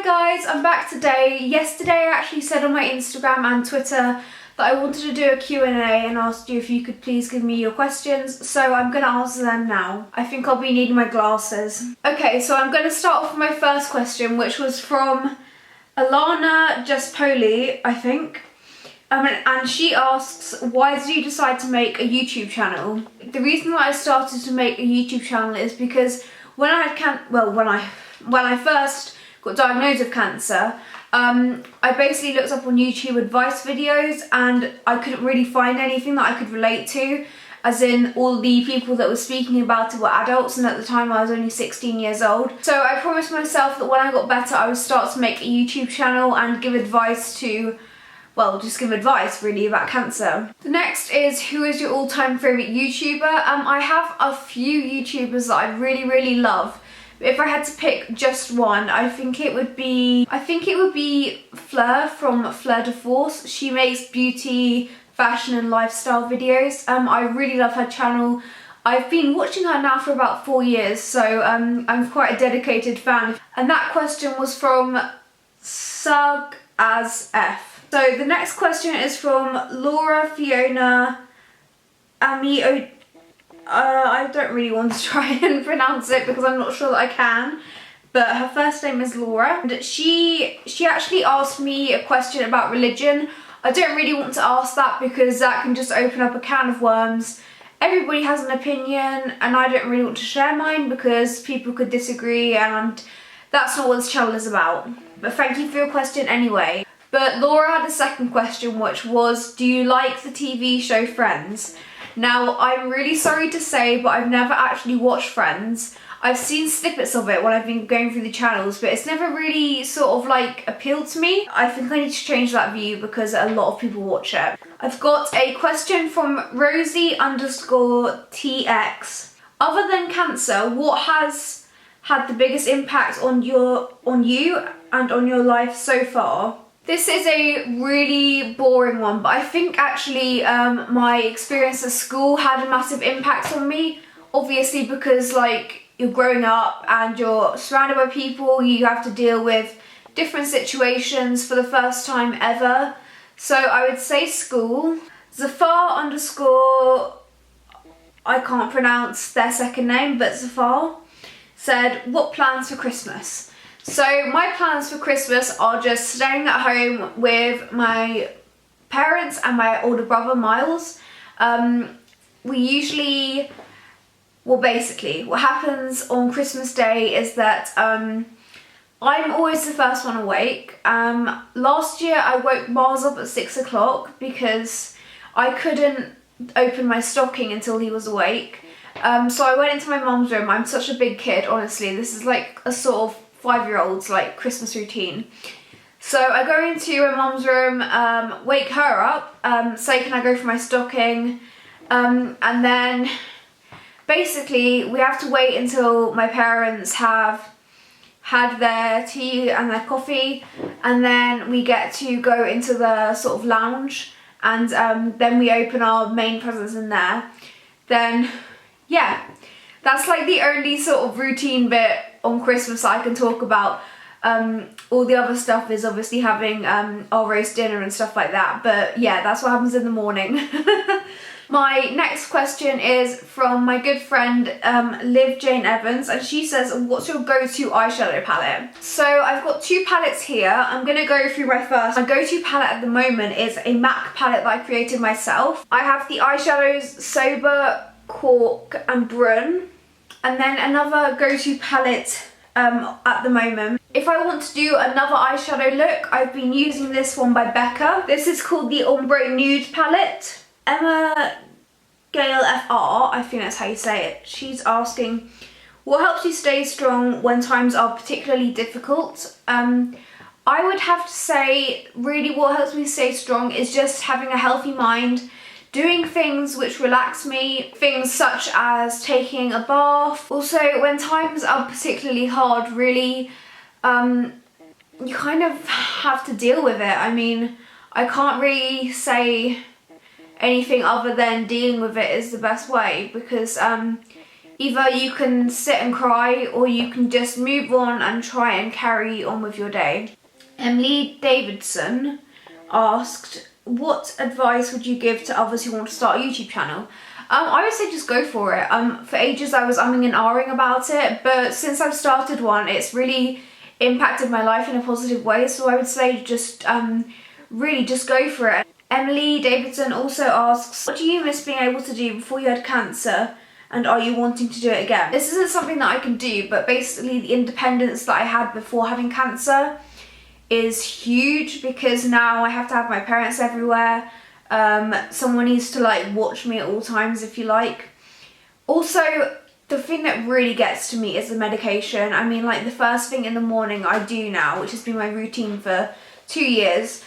guys, I'm back today. Yesterday I actually said on my Instagram and Twitter that I wanted to do a Q&A and asked you if you could please give me your questions, so I'm going to answer them now. I think I'll be needing my glasses. Okay, so I'm going to start off with my first question, which was from Alana Jaspoli, I think. And she asks, why did you decide to make a YouTube channel? The reason that I started to make a YouTube channel is because when I first got diagnosed with cancer, I basically looked up on YouTube advice videos and I couldn't really find anything that I could relate to, as in all the people that were speaking about it were adults, and at the time I was only 16 years old. So I promised myself that when I got better I would start to make a YouTube channel and give advice to, well, just give advice really about cancer. The next is, who is your all-time favourite YouTuber? I have a few YouTubers that I really love. If I had to pick just one, I think it would be Fleur from Fleur de Force. She makes beauty, fashion and lifestyle videos. I really love her channel. I've been watching her now for about 4 years, so I'm quite a dedicated fan. And that question was from Sug as F. So the next question is from Laura Fiona Ami. I don't really want to try and pronounce it because I'm not sure that I can, but her first name is Laura. And she actually asked me a question about religion. I don't really want to ask that because that can just open up a can of worms. Everybody has an opinion and I don't really want to share mine because people could disagree, and that's not what this channel is about. But thank you for your question anyway. But Laura had a second question, which was, do you like the TV show Friends? Now, I'm really sorry to say, but I've never actually watched Friends. I've seen snippets of it when I've been going through the channels, but it's never really sort of like appealed to me. I think I need to change that view because a lot of people watch it. I've got a question from Rosie_TX. Other than cancer, what has had the biggest impact on you and on your life so far? This is a really boring one, but I think actually my experience at school had a massive impact on me. Obviously because like you're growing up and you're surrounded by people, you have to deal with different situations for the first time ever. So I would say school. Zafar_, I can't pronounce their second name, but Zafar said, what plans for Christmas? So my plans for Christmas are just staying at home with my parents and my older brother Miles. We usually, well basically what happens on Christmas Day is that I'm always the first one awake. Last year I woke Miles up at 6 o'clock because I couldn't open my stocking until he was awake. So I went into my mum's room. I'm such a big kid, honestly. This is like a sort of 5-year-old's like Christmas routine. So I go into my mum's room, wake her up, say can I go for my stocking, and then basically we have to wait until my parents have had their tea and their coffee, and then we get to go into the sort of lounge, and then we open our main presents in there. Then yeah, that's like the only sort of routine bit on Christmas I can talk about. All the other stuff is obviously having our roast dinner and stuff like that, but yeah, that's what happens in the morning. My next question is from my good friend Liv Jane Evans, and she says, what's your go-to eyeshadow palette? So I've got 2 palettes here. I'm going to go through my first. My go-to palette at the moment is a MAC palette that I created myself. I have the eyeshadows Sober, Cork and Brun. And then another go-to palette at the moment. If I want to do another eyeshadow look, I've been using this one by Becca. This is called the Ombre Nude palette. Emma Gale FR, I think that's how you say it. She's asking, what helps you stay strong when times are particularly difficult? I would have to say, really what helps me stay strong is just having a healthy mind, doing things which relax me, things such as taking a bath. Also, when times are particularly hard, really, you kind of have to deal with it. I mean, I can't really say anything other than dealing with it is the best way, because Either you can sit and cry, or you can just move on and try and carry on with your day. Emily Davidson asked, what advice would you give to others who want to start a YouTube channel? I would say just go for it. For ages I was umming and ahhing about it, but since I've started one, it's really impacted my life in a positive way, so I would say just really just go for it. Emily Davidson also asks, what do you miss being able to do before you had cancer, and are you wanting to do it again? This isn't something that I can do, but basically the independence that I had before having cancer is huge, because now I have to have my parents everywhere. Someone needs to like watch me at all times, if you like. Also, the thing that really gets to me is the medication. I mean, like the first thing in the morning I do now, which has been my routine for 2 years,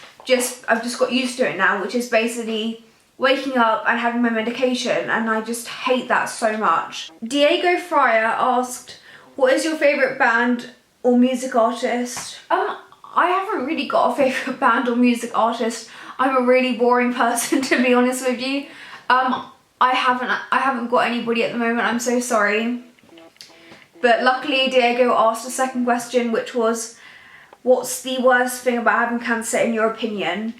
I've just got used to it now, which is basically waking up and having my medication, and I just hate that so much. Diego Fryer asked, what is your favourite band or music artist? I haven't really got a favourite band or music artist. I'm a really boring person, to be honest with you. I haven't got anybody at the moment, I'm so sorry. But luckily Diego asked a second question, which was, what's the worst thing about having cancer in your opinion?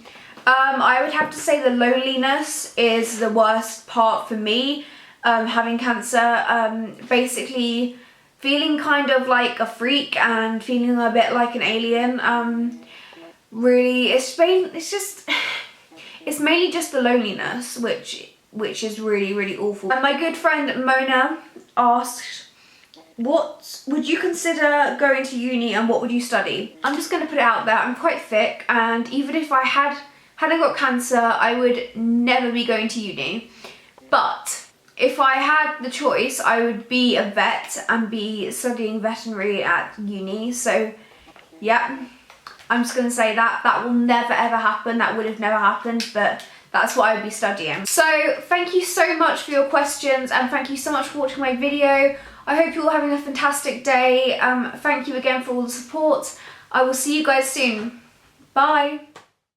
I would have to say the loneliness is the worst part for me, having cancer. Basically feeling kind of like a freak and feeling a bit like an alien. Really, it's mainly just the loneliness, which is really, really awful. And my good friend Mona asked, what would you consider going to uni and what would you study? I'm just going to put it out there, I'm quite thick, and even if I hadn't got cancer, I would never be going to uni. But if I had the choice, I would be a vet and be studying veterinary at uni. So yeah, I'm just going to say that will never ever happen. That would have never happened, but that's what I would be studying. So thank you so much for your questions, and thank you so much for watching my video. I hope you're all having a fantastic day. Thank you again for all the support. I will see you guys soon. Bye.